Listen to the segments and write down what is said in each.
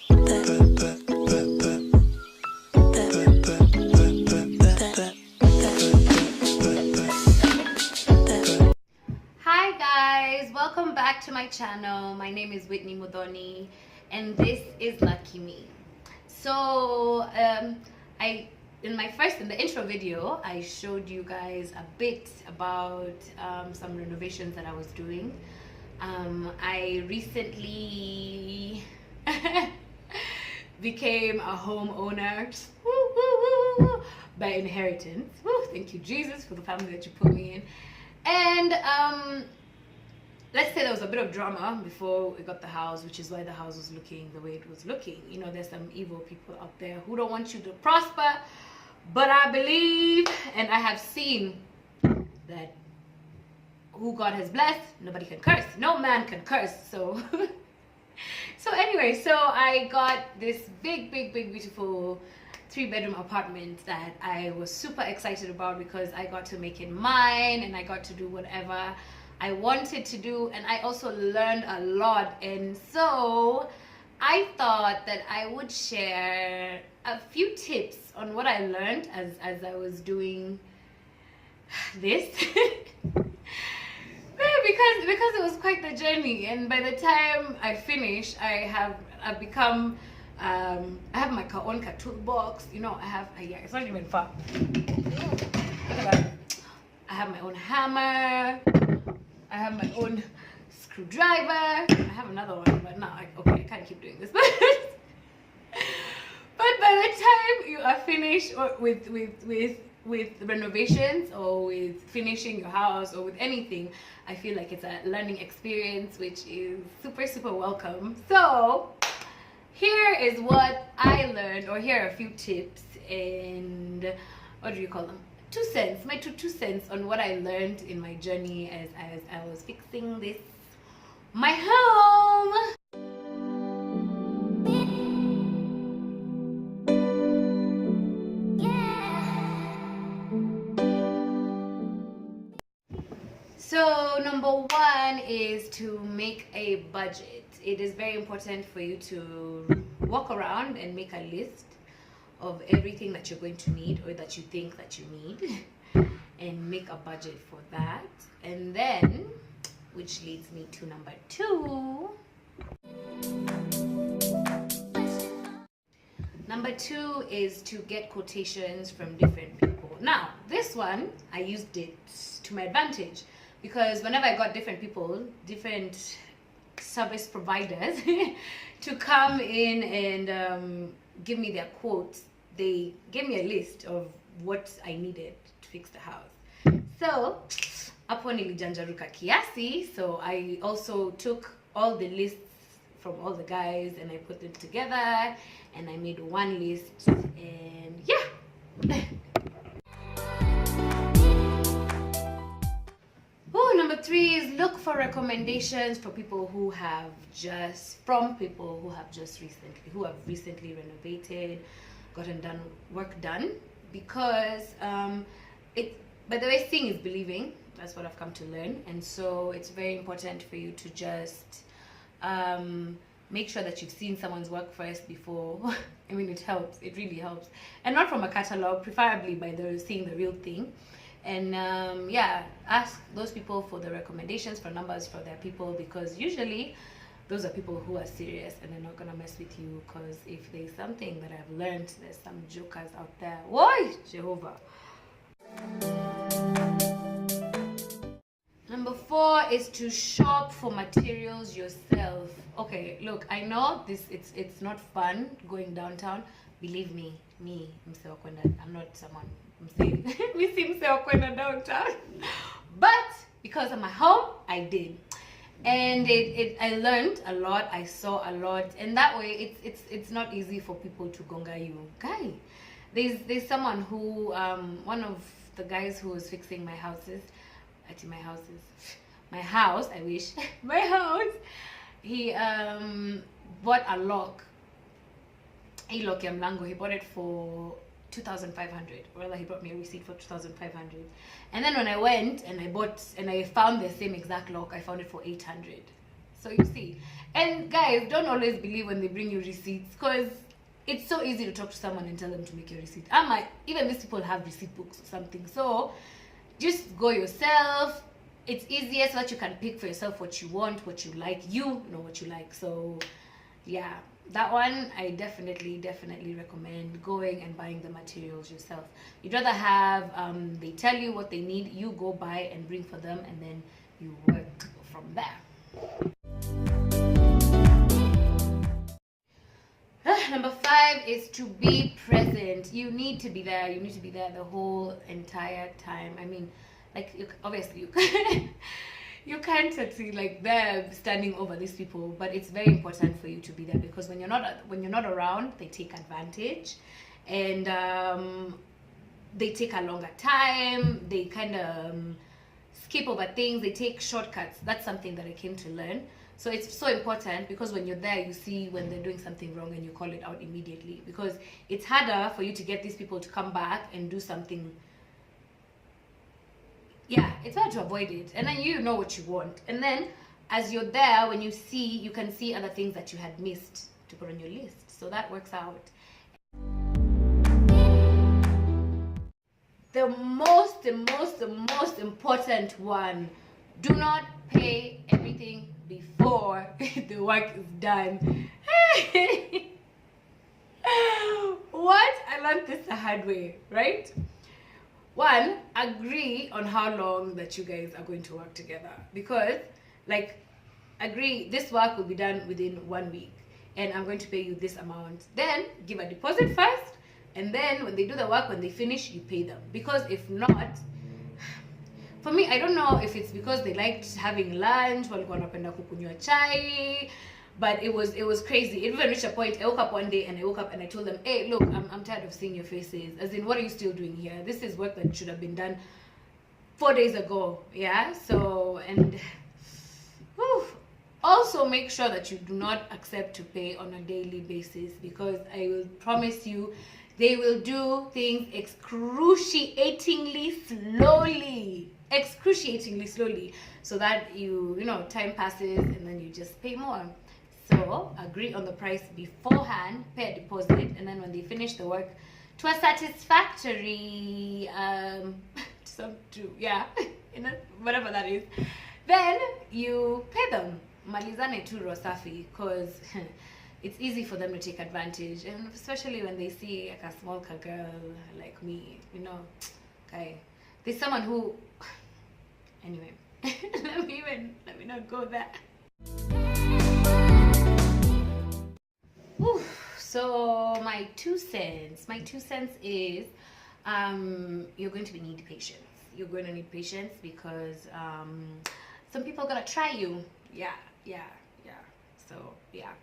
Hi guys, welcome back to my channel. My name is Whitney Mudoni and this is Lucky Me. So in the intro video I showed you guys a bit about some renovations that I was doing. I recently became a homeowner by inheritance. Woo, thank you Jesus for the family that you put me in. And let's say there was a bit of drama before we got the house, which is why the house was looking the way it was looking. You know, there's some evil people out there who don't want you to prosper, but I believe and I have seen that who God has blessed, nobody can curse. No man can curse. So so anyway, so I got this big beautiful 3-bedroom apartment that I was super excited about because I got to make it mine and I got to do whatever I wanted to do, and I also learned a lot. And so I thought that I would share a few tips on what I learned as I was doing this because it was quite the journey, and by the time I finish I've become I have my own toolbox. You know, yeah, it's not even far. Look at that. I have my own hammer, I have my own screwdriver, I have another one, but now okay, I can't keep doing this. But by the time you are finished with renovations or with finishing your house or with anything, I feel like it's a learning experience which is super welcome. So here is what I learned, or here are a few tips and what do you call them? 2 cents, my two cents on what I learned in my journey as I was fixing this, my home. So number 1 is to make a budget. It is very important for you to walk around and make a list of everything that you're going to need or that you think that you need, and make a budget for that. And then, which leads me to number 2. Number 2 is to get quotations from different people. Now, this one, I used it to my advantage because whenever I got different people, different service providers to come in and give me their quotes, they gave me a list of what I needed to fix the house. So hapo nilijanjaruka kiasi, so I also took all the lists from all the guys and I put them together and I made one list, and yeah. Oh, number 3 is look for recommendations for people who have just recently renovated, gotten work done, because by the way, seeing is believing. That's what I've come to learn. And so it's very important for you to just make sure that you've seen someone's work first before. I mean, it helps, it really helps, and not from a catalog, preferably by seeing the real thing. And yeah, ask those people for the recommendations, for numbers for their people, because usually those are people who are serious and they're not gonna mess with you. Because if there's something that I've learned, there's some jokers out there. Why, Jehovah. Number 4 is to shop for materials yourself. Okay, look, I know this, it's not fun going downtown. Believe me, I'm not someone, I'm saying we seem so downtown, but because I'm at home, I did, and I learned a lot, I saw a lot, and that way it's not easy for people to gonga you. Guy, there's someone who one of the guys who was fixing my house, I wish my house, he bought a lock. He bought it for 2,500. Well, he brought me a receipt for 2,500, and then when I went and I found the same exact lock, I found it for 800. So you see. And guys, don't always believe when they bring you receipts, because it's so easy to talk to someone and tell them to make your receipt. Even these people have receipt books or something. So just go yourself. It's easier so that you can pick for yourself what you want, what you like. You know what you like. So yeah, that one I definitely recommend going and buying the materials yourself. You'd rather have they tell you what they need, you go buy and bring for them, and then you work from there. Number 5 is to be present. You need to be there. You need to be there the whole entire time. I mean, like, obviously you can't succeed like them standing over these people, but it's very important for you to be there, because when you're not around, they take advantage, and they take a longer time. They kind of skip over things. They take shortcuts. That's something that I came to learn. So it's so important, because when you're there, you see when they're doing something wrong and you call it out immediately, because it's harder for you to get these people to come back and do something. Yeah, it's hard to avoid it. And then you know what you want. And then as you're there, when you can see other things that you had missed to put on your list. So that works out. The most important one, do not pay everything before the work is done. What? I learned this the hard way, right? 1, agree on how long that you guys are going to work together, because like, agree this work will be done within 1 week and I'm going to pay you this amount. Then give a deposit first, and then when they do the work, when they finish, you pay them. Because if not, for me, I don't know if it's because they liked having lunch, walikuwa wanapenda kukunywa chai, but it was crazy. It even reached a point, I woke up one day and I told them, hey, look, I'm tired of seeing your faces. As in, what are you still doing here? This is work that should have been done 4 days ago. Yeah, so, and whew. Also make sure that you do not accept to pay on a daily basis, because I will promise you, they will do things excruciatingly slowly, so that you know, time passes and then you just pay more. So agree on the price beforehand, pay a deposit, and then when they finish the work to a satisfactory whatever that is, then you pay them. Malizane tu rosafi, because it's easy for them to take advantage, and especially when they see like a small girl like me, you know. Okay, there's someone who anyway. let me not go there. So my 2 cents is you're going to need patience. You're going to need patience, because some people are gonna try you. Yeah. So yeah.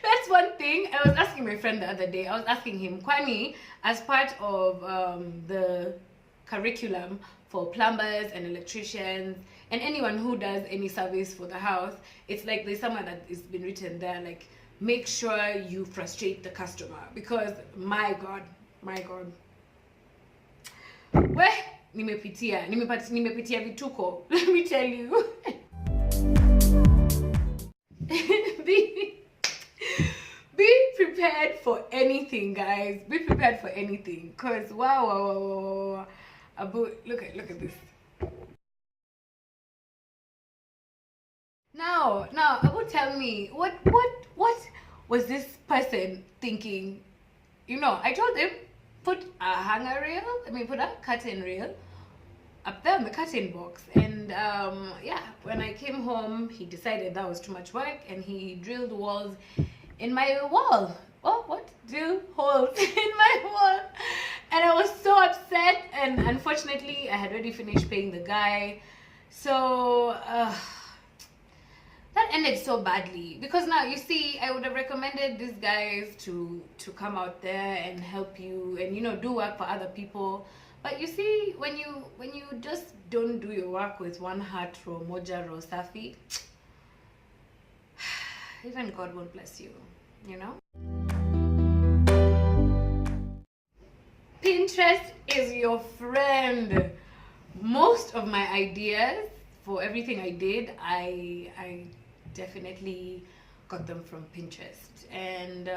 That's one thing. I was asking my friend the other day. I was asking him, Kwani, as part of the curriculum for plumbers and electricians and anyone who does any service for the house, it's like there's someone that has been written there, like, make sure you frustrate the customer, because my god, we nimepitia vituko, let me tell you. Be prepared for anything, guys. Be prepared for anything, because wow. Abu, look at this. Now, Abu, tell me, what was this person thinking? You know, I told him, put a curtain rail up there on the curtain box, and yeah, when I came home, he decided that was too much work, and he drilled walls in my wall. Drill holes in my wall, and I was so upset, and unfortunately I had already finished paying the guy, so that ended so badly, because now you see, I would have recommended these guys to come out there and help you and, you know, do work for other people. But you see, when you just don't do your work with one heart, ro moja ro safi, even God won't bless you, you know. Pinterest is your friend. Most of my ideas for everything I did, I definitely got them from Pinterest, and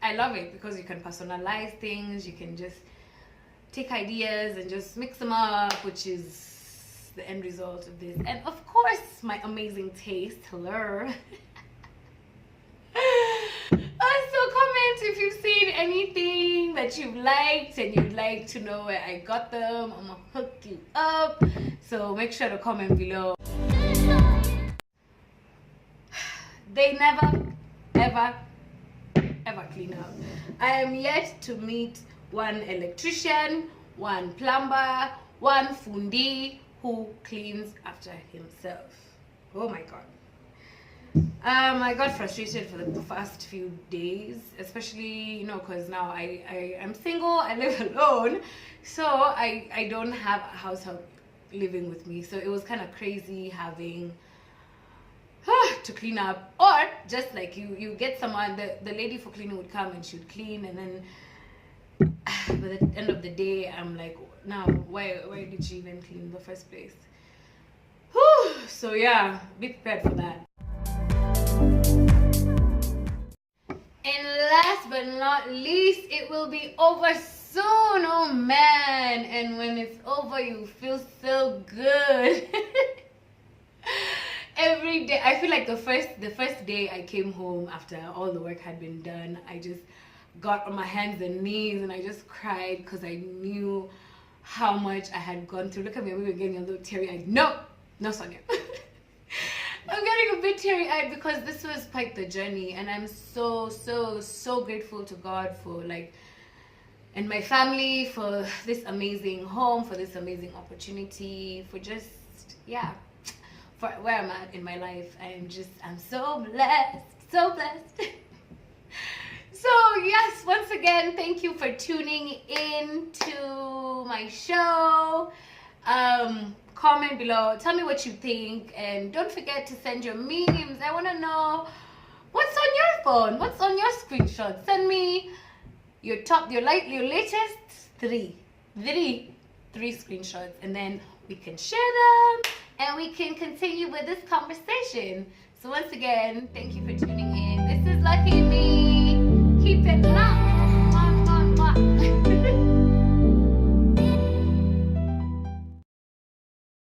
I love it because you can personalize things. You can just take ideas and just mix them up, which is the end result of this. And of course, my amazing taste. Hello. So comment if you've seen anything that you've liked and you'd like to know where I got them. I'm gonna hook you up, so make sure to comment below. They never ever clean up. I am yet to meet one electrician, one plumber, one fundi who cleans after himself. Oh my god. I got frustrated for the first few days, especially, you know, because now I am single, I live alone, so I don't have a house help living with me, so it was kind of crazy having to clean up. Or just like you get someone, the lady for cleaning would come and she would clean, and then by the end of the day I'm like, now why did she even clean in the first place? So yeah, be prepared for that. And last but not least, it will be over soon, oh man, and when it's over you feel so good. Every day I feel like the first day I came home after all the work had been done, I just got on my hands and knees and I just cried because I knew how much I had gone through. Look at me, we were getting a little teary-eyed. No Sonia. I'm getting a bit teary-eyed because this was quite the journey, and I'm so grateful to God for and my family for this amazing home, for this amazing opportunity, for just for where I'm at in my life. I'm so blessed, so blessed. So yes, once again, thank you for tuning in to my show. Comment below, tell me what you think, and don't forget to send your memes. I want to know what's on your phone, what's on your screenshot. Send me your latest three screenshots, and then we can share them and we can continue with this conversation. So once again, thank you for tuning in. This is Lucky Me. Keep it locked.